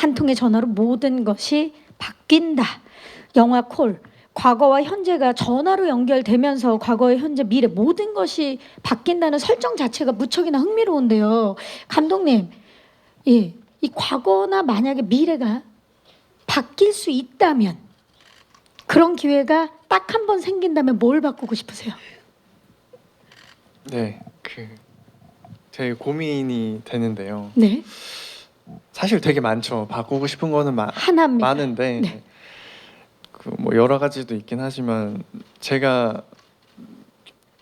한 통의 전화로 모든 것이 바뀐다. 영화 콜. 과거와 현재가 전화로 연결되면서 과거의 현재 미래 모든 것이 바뀐다는 설정 자체가 무척이나 흥미로운데요. 감독님, 예, 이 과거나 만약에 미래가 바뀔 수 있다면 그런 기회가 딱 한 번 생긴다면 뭘 바꾸고 싶으세요? 네, 되게 고민이 되는데요. 네, 사실 되게 많죠. 바꾸고 싶은 거는 하나입니다. 많은데 네. 뭐 여러 가지도 있긴 하지만 제가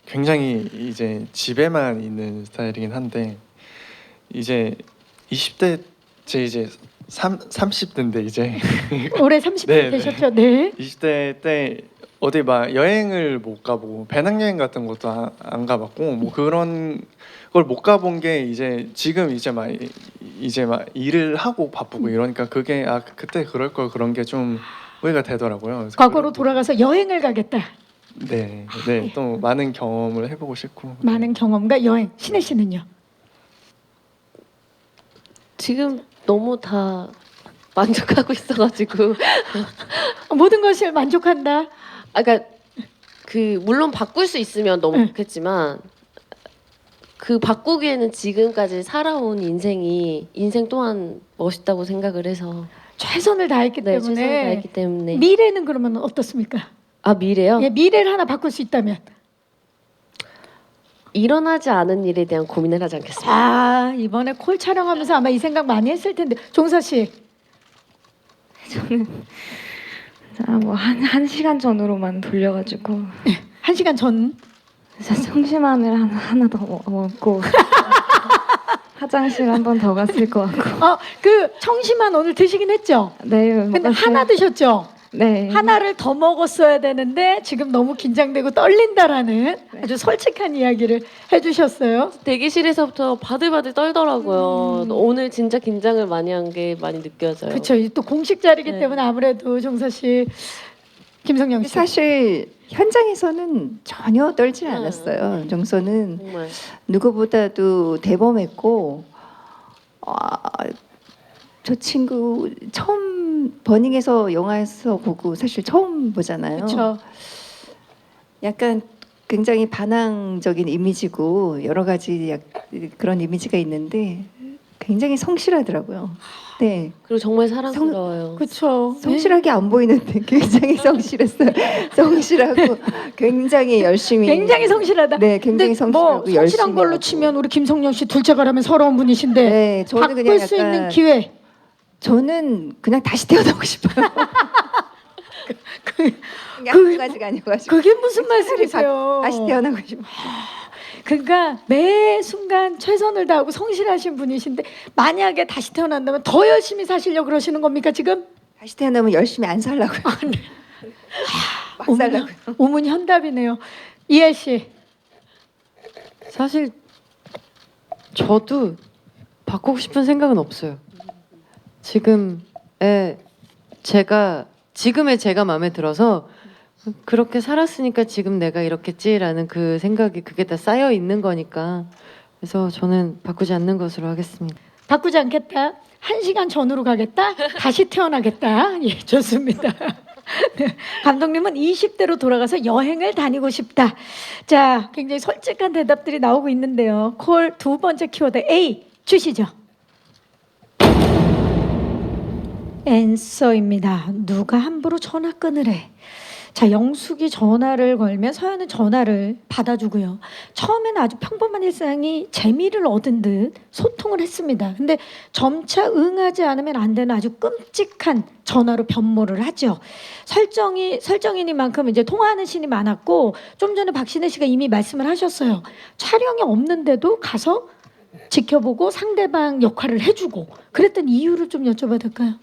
굉장히 이제 집에만 있는 스타일이긴 한데 이제 20대 제 이제 30대인데 이제 올해 30대 네, 네. 되셨죠? 네. 20대 때 어디 막 여행을 못 가보고 배낭여행 같은 것도 안 가봤고 뭐 그런 걸 못 가본 게 이제 지금 이제 막 일을 하고 바쁘고 이러니까 그게 그때 그럴 걸 그런 게 좀 후회가 되더라고요. 그래서 과거로 그런 돌아가서 여행을 가겠다. 네, 네, 또 많은 경험을 해보고 싶고 많은 경험과 여행. 신혜 씨는요? 지금 너무 다 만족하고 있어가지고 모든 것을 만족한다. 그러니까 그 물론 바꿀 수 있으면 너무 응. 좋겠지만 그 바꾸기에는 지금까지 살아온 인생 또한 멋있다고 생각을 해서 최선을 다했기 네, 때문에. 최선을 다했기 때문에 미래는 그러면 어떻습니까? 미래요? 예, 미래를 하나 바꿀 수 있다면. 일어나지 않은 일에 대한 고민을 하지 않겠습니다. 아, 이번에 콜 촬영하면서 아마 이 생각 많이 했을 텐데. 종서 씨. 한 시간 전으로만 돌려가지고 1시간 전. 청심환을 하나 더 먹고 화장실 한 번 더 갔을 것 같고. 그 청심환 오늘 드시긴 했죠? 네. 근데 먹었어요. 하나 드셨죠? 네. 하나를 더 먹었어야 되는데 지금 너무 긴장되고 떨린다라는 아주 솔직한 이야기를 해주셨어요. 대기실에서부터 바들바들 떨더라고요. 오늘 진짜 긴장을 많이 한 게 많이 느껴져요. 그렇죠. 또 공식 자리이기 네. 때문에 아무래도 종서 씨, 김성령 씨. 사실 현장에서는 전혀 떨지 않았어요. 정서는 정말 누구보다도 대범했고 저 친구 처음 버닝에서 영화에서 보고 사실 처음 보잖아요. 그렇죠. 약간 굉장히 반항적인 이미지고 여러 가지 그런 이미지가 있는데 굉장히 성실하더라고요. 네, 그리고 정말 사랑스러워요. 그렇죠. 성실하게 안 보이는데 굉장히 성실했어요. 성실하고 굉장히 열심히. 굉장히 성실하다. 네, 굉장히 근데 뭐 성실하고 열심히 성실한 걸로 하고. 치면 우리 김성령 씨 둘째가라면 서러운 분이신데 네, 저는 바꿀 그냥 수 약간 있는 기회. 저는 그냥 다시 태어나고 싶어요. 그냥 한 가지가 아니어가지고 그게 무슨 말씀이세요? 다시 태어나고 싶어요. 그러니까 매 순간 최선을 다하고 성실하신 분이신데 만약에 다시 태어난다면 더 열심히 사시려고 그러시는 겁니까 지금? 다시 태어나면 열심히 안 살라고요. 막 살라고요. 오문현답이네요. 이해 씨. 사실 저도 바꾸고 싶은 생각은 없어요. 지금의 제가 마음에 들어서 그렇게 살았으니까 지금 내가 이렇겠지라는 그 생각이 그게 다 쌓여 있는 거니까 그래서 저는 바꾸지 않는 것으로 하겠습니다. 바꾸지 않겠다. 1시간 전으로 가겠다. 다시 태어나겠다. 예, 좋습니다. 네, 감독님은 20대로 돌아가서 여행을 다니고 싶다. 자, 굉장히 솔직한 대답들이 나오고 있는데요. 콜 두 번째 키워드 A 주시죠. 앤서입니다. 누가 함부로 전화 끊으래. 자, 영숙이 전화를 걸면 서연은 전화를 받아주고요. 처음에는 아주 평범한 일상이 재미를 얻은 듯 소통을 했습니다. 근데 점차 응하지 않으면 안 되는 아주 끔찍한 전화로 변모를 하죠. 설정이니만큼 이제 통화하는 신이 많았고 좀 전에 박신혜 씨가 이미 말씀을 하셨어요. 촬영이 없는데도 가서 지켜보고 상대방 역할을 해주고 그랬던 이유를 좀 여쭤봐도 될까요?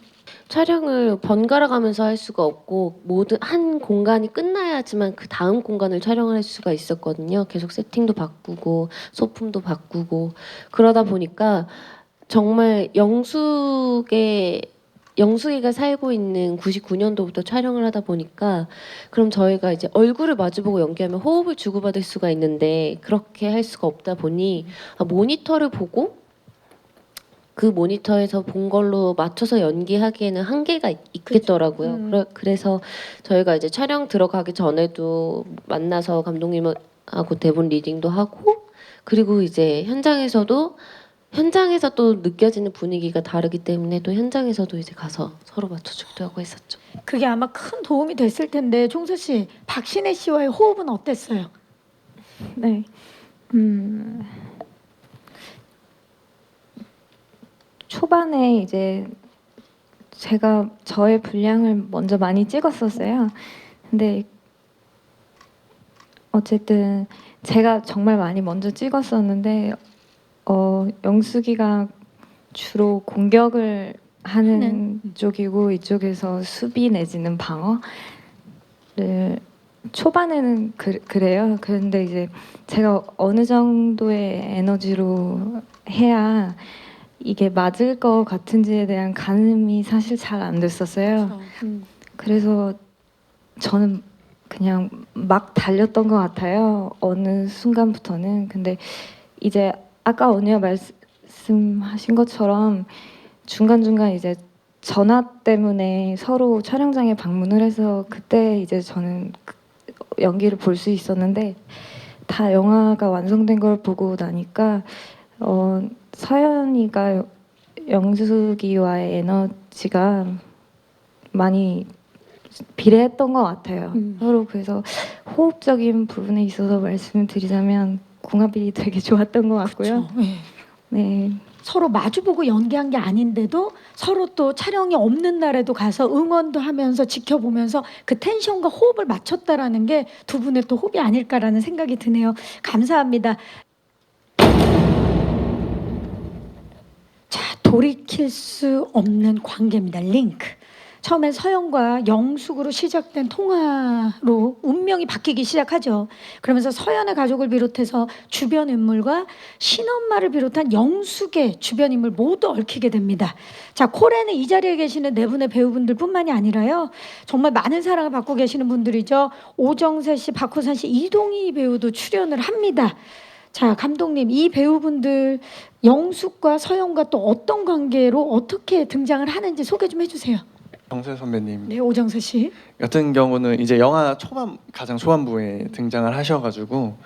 촬영을 번갈아 가면서 할 수가 없고 모든 한 공간이 끝나야지만 그 다음 공간을 촬영을 할 수가 있었거든요. 계속 세팅도 바꾸고 소품도 바꾸고 그러다 보니까 정말 영숙이가 살고 있는 99년도부터 촬영을 하다 보니까 그럼 저희가 이제 얼굴을 마주보고 연기하면 호흡을 주고받을 수가 있는데 그렇게 할 수가 없다 보니 모니터를 보고 그 모니터에서 본 걸로 맞춰서 연기하기에는 한계가 있겠더라고요. 그래서 저희가 이제 촬영 들어가기 전에도 만나서 감독님하고 대본 리딩도 하고, 그리고 이제 현장에서 또 느껴지는 분위기가 다르기 때문에 또 현장에서도 이제 가서 서로 맞춰주기도 하고 했었죠. 그게 아마 큰 도움이 됐을 텐데 종서 씨, 박신혜 씨와의 호흡은 어땠어요? 네. 초반에 이제 제가 저의 분량을 먼저 많이 찍었었어요. 근데 어쨌든 제가 정말 많이 먼저 찍었었는데 영숙이가 주로 공격을 하는 쪽이고 이쪽에서 수비 내지는 방어를 초반에는 그래요. 그런데 이제 제가 어느 정도의 에너지로 해야 이게 맞을 것 같은지에 대한 가늠이 사실 잘 안 됐었어요. 그래서 저는 그냥 막 달렸던 것 같아요. 어느 순간부터는. 근데 이제 아까 언니가 말씀하신 것처럼 중간중간 이제 전화 때문에 서로 촬영장에 방문을 해서 그때 이제 저는 연기를 볼 수 있었는데 다 영화가 완성된 걸 보고 나니까 서연이가 영숙이와의 에너지가 많이 비례했던 것 같아요. 서로. 그래서 호흡적인 부분에 있어서 말씀을 드리자면 궁합이 되게 좋았던 것 같고요. 그렇죠. 네. 네. 서로 마주보고 연기한 게 아닌데도 서로 또 촬영이 없는 날에도 가서 응원도 하면서 지켜보면서 그 텐션과 호흡을 맞췄다라는 게 두 분의 또 호흡이 아닐까라는 생각이 드네요. 감사합니다. 자, 돌이킬 수 없는 관계입니다. 링크. 처음엔 서연과 영숙으로 시작된 통화로 운명이 바뀌기 시작하죠. 그러면서 서연의 가족을 비롯해서 주변 인물과 신엄마를 비롯한 영숙의 주변 인물 모두 얽히게 됩니다. 자, 콜에는 이 자리에 계시는 네 분의 배우분들뿐만이 아니라요. 정말 많은 사랑을 받고 계시는 분들이죠. 오정세 씨, 박호산 씨, 이동희 배우도 출연을 합니다. 자, 감독님, 이 배우분들 영숙과 서연과 또 어떤 관계로 어떻게 등장을 하는지 소개 좀 해주세요. 정세 선배님 네, 오정세 씨. 같은 경우는 이제 영화 가장 초반부에 등장을 하셔가지고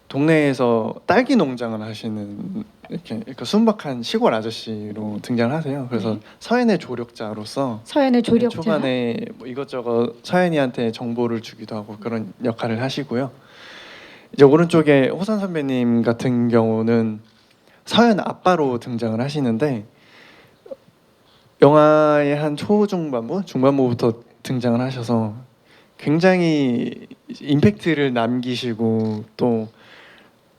동네에서 딸기 농장을 하시는 이렇게 순박한 시골 아저씨로 등장을 하세요. 그래서 서연의 조력자로서 서연의 조력자. 초반에 뭐 이것저것 서연이한테 정보를 주기도 하고 그런 역할을 하시고요. 이제 오른쪽에 호산 선배님 같은 경우는 서연 아빠로 등장을 하시는데 영화의 한 초중반부, 중반부부터 등장을 하셔서 굉장히 임팩트를 남기시고 또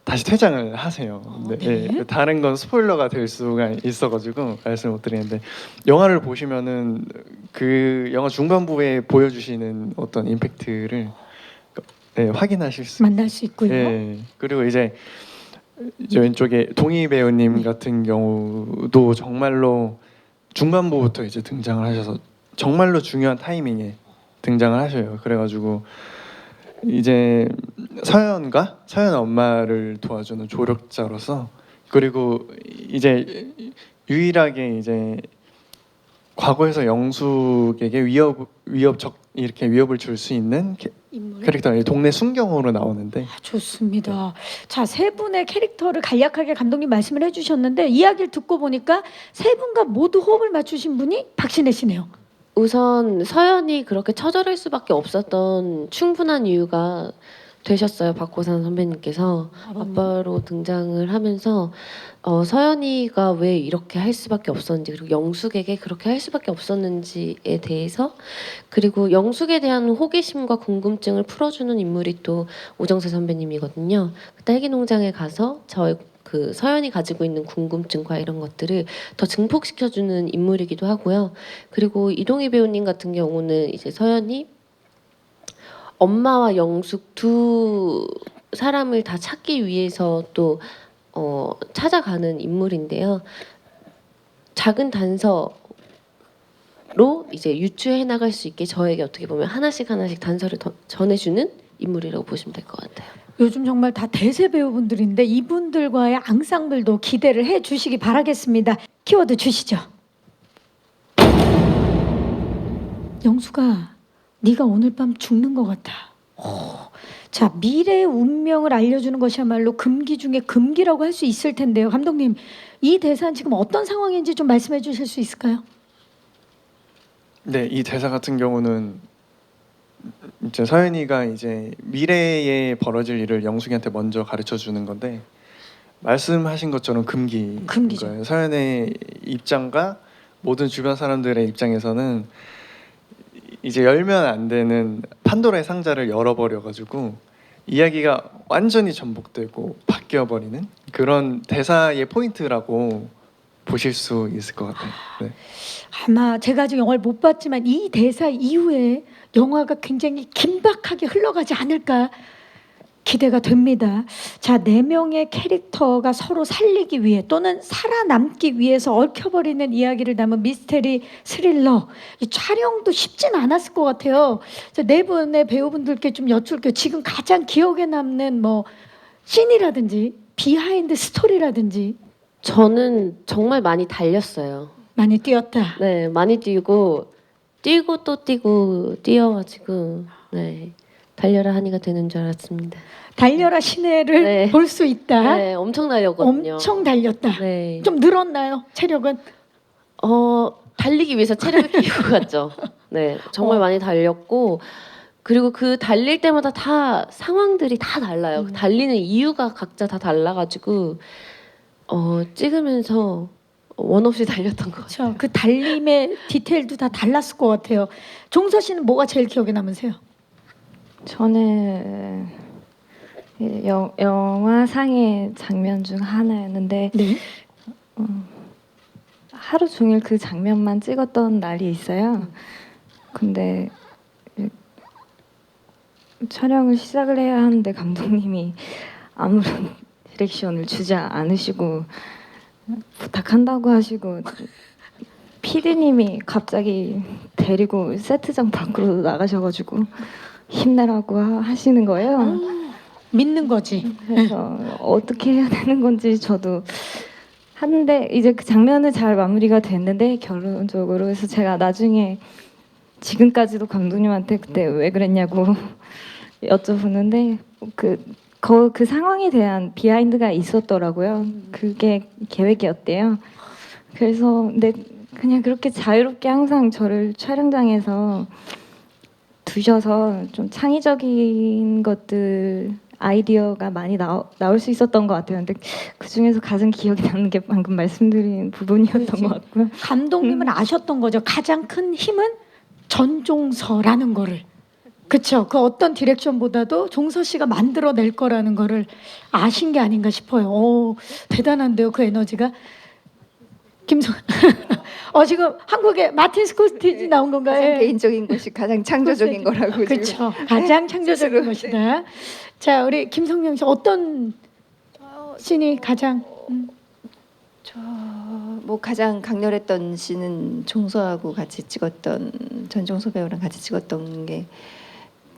다시 퇴장을 하세요. 네. 네, 다른 건 스포일러가 될 수가 있어가지고 말씀 못 드리는데 영화를 보시면은 그 영화 중반부에 보여주시는 어떤 임팩트를 확인하실 수 만날 수 있고요. 네. 그리고 이제 왼쪽에 동희 배우님 같은 경우도 정말로 중반부부터 이제 등장을 하셔서 정말로 중요한 타이밍에 등장을 하셔요. 그래가지고 이제 서연 엄마를 도와주는 조력자로서 그리고 이제 유일하게 이제 과거에서 영숙에게 이렇게 위협을 줄 수 있는 인물. 캐릭터가 동네 순경으로 나오는데 좋습니다. 자, 세 분의 캐릭터를 간략하게 감독님 말씀을 해주셨는데 이야기를 듣고 보니까 세 분과 모두 호흡을 맞추신 분이 박신혜 씨네요. 우선 서연이 그렇게 처절할 수밖에 없었던 충분한 이유가 되셨어요. 박호산 선배님께서 아빠로 등장을 하면서 서연이가 왜 이렇게 할 수밖에 없었는지, 그리고 영숙에게 그렇게 할 수밖에 없었는지에 대해서, 그리고 영숙에 대한 호기심과 궁금증을 풀어주는 인물이 또 오정세 선배님이거든요. 딸기 농장에 가서 그 서연이 가지고 있는 궁금증과 이런 것들을 더 증폭시켜주는 인물이기도 하고요. 그리고 이동희 배우님 같은 경우는 이제 서연이 엄마와 영숙 두 사람을 다 찾기 위해서 또 찾아가는 인물인데요. 작은 단서로 이제 유추해 나갈 수 있게 저에게 어떻게 보면 하나씩 단서를 더 전해주는 인물이라고 보시면 될 것 같아요. 요즘 정말 다 대세 배우분들인데 이분들과의 앙상블도 기대를 해주시기 바라겠습니다. 키워드 주시죠. 영수가 네가 오늘 밤 죽는 것 같아. 자, 미래의 운명을 알려주는 것이야말로 금기 중에 금기라고 할 수 있을 텐데요. 감독님, 이 대사는 지금 어떤 상황인지 좀 말씀해 주실 수 있을까요? 네, 이 대사 같은 경우는 이제 서연이가 이제 미래에 벌어질 일을 영숙이한테 먼저 가르쳐 주는 건데 말씀하신 것처럼 금기인 금기죠. 거예요. 서연의 입장과 모든 주변 사람들의 입장에서는 이제 열면 안 되는 판도라의 상자를 열어버려 가지고 이야기가 완전히 전복되고 바뀌어 버리는 그런 대사의 포인트라고 보실 수 있을 것 같아요. 네. 아마 제가 아직 영화를 못 봤지만 이 대사 이후에 영화가 굉장히 긴박하게 흘러가지 않을까 기대가 됩니다. 자, 4명의 캐릭터가 서로 살리기 위해 또는 살아남기 위해서 얽혀버리는 이야기를 담은 미스테리 스릴러. 이 촬영도 쉽진 않았을 것 같아요. 자, 4분의 배우분들께 좀 여쭐게요. 지금 가장 기억에 남는 뭐 씬이라든지 비하인드 스토리라든지. 저는 정말 많이 달렸어요. 많이 뛰었다. 네, 많이 뛰고 또 뛰고 뛰어가지고 네, 달려라 하니가 되는 줄 알았습니다. 달려라 시내를 네. 볼 수 있다. 네, 엄청 달렸거든요. 엄청 달렸다. 네. 좀 늘었나요? 체력은? 달리기 위해서 체력을 키우고 갔죠. 네, 정말 많이 달렸고 그리고 그 달릴 때마다 다 상황들이 다 달라요. 그 달리는 이유가 각자 다 달라가지고 찍으면서 원 없이 달렸던 것 같아요. 그렇죠. 그 달림의 디테일도 다 달랐을 것 같아요. 종서 씨는 뭐가 제일 기억에 남으세요? 저는 영화상의 장면 중 하나였는데 네. 하루 종일 그 장면만 찍었던 날이 있어요. 근데 촬영을 시작을 해야 하는데 감독님이 아무런 디렉션을 주지 않으시고 부탁한다고 하시고 PD님이 갑자기 데리고 세트장 밖으로 나가셔가지고 힘내라고 하시는 거예요. 믿는 거지. 그래서 어떻게 해야 되는 건지 저도 하는데 이제 그 장면은 잘 마무리가 됐는데 결론적으로 그래서 제가 나중에 지금까지도 감독님한테 그때 왜 그랬냐고 여쭤보는데 그 상황에 대한 비하인드가 있었더라고요. 그게 계획이었대요. 그래서 근데 그냥 그렇게 자유롭게 항상 저를 촬영장에서 두셔서 좀 창의적인 것들 아이디어가 많이 나올 수 있었던 것 같아요. 근데 그 중에서 가장 기억에 남는 게 방금 말씀드린 부분이었던 그렇지. 것 같고요. 감독님은 아셨던 거죠. 가장 큰 힘은 전종서라는 거를. 그렇죠. 그 어떤 디렉션보다도 종서 씨가 만들어낼 거라는 거를 아신 게 아닌가 싶어요. 오, 대단한데요. 그 에너지가. 김성. 지금 한국에 마틴 스코세지 나온 건가요? 가장 예. 개인적인 것이 가장 창조적인 거라고 지금. 그렇죠. 가장 창조적인 것이다. 자, 우리 김성령 씨 어떤 씬이 가장 뭐 가장 강렬했던 씬은 종서하고 같이 찍었던 전종서 배우랑 같이 찍었던 게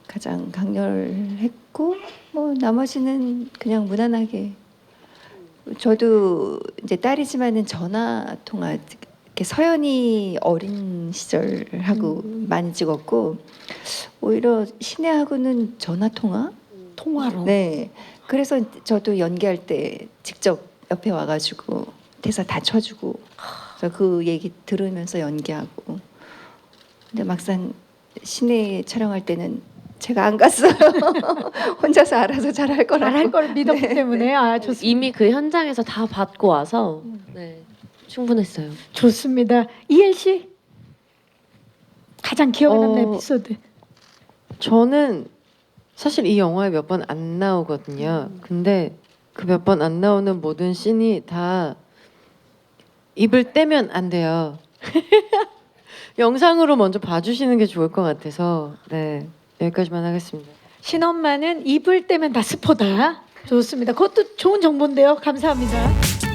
가장 강렬했고 뭐 나머지는 그냥 무난하게 저도 이제 딸이지만은 전화 통화 이렇게 서연이 어린 시절하고 많이 찍었고 오히려 신혜하고는 전화 통화 통화로. 네 그래서 저도 연기할 때 직접 옆에 와가지고 대사 다 쳐주고 그래서 그 얘기 들으면서 연기하고 근데 막상 시내 촬영할 때는 제가 안 갔어요. 혼자서 알아서 잘할 거라고. 잘할 걸 믿었기 네, 때문에 좋습니다. 이미 그 현장에서 다 받고 와서 네, 충분했어요. 좋습니다. 이엘 씨 가장 기억에 남는 어, 에피소드. 저는 사실 이 영화에 몇 번 안 나오거든요. 근데 그 몇 번 안 나오는 모든 씬이 다 입을 떼면 안 돼요. 영상으로 먼저 봐주시는 게 좋을 것 같아서 네 여기까지만 하겠습니다. 신엄마는 입을 떼면 다 스포다. 좋습니다. 그것도 좋은 정보인데요. 감사합니다.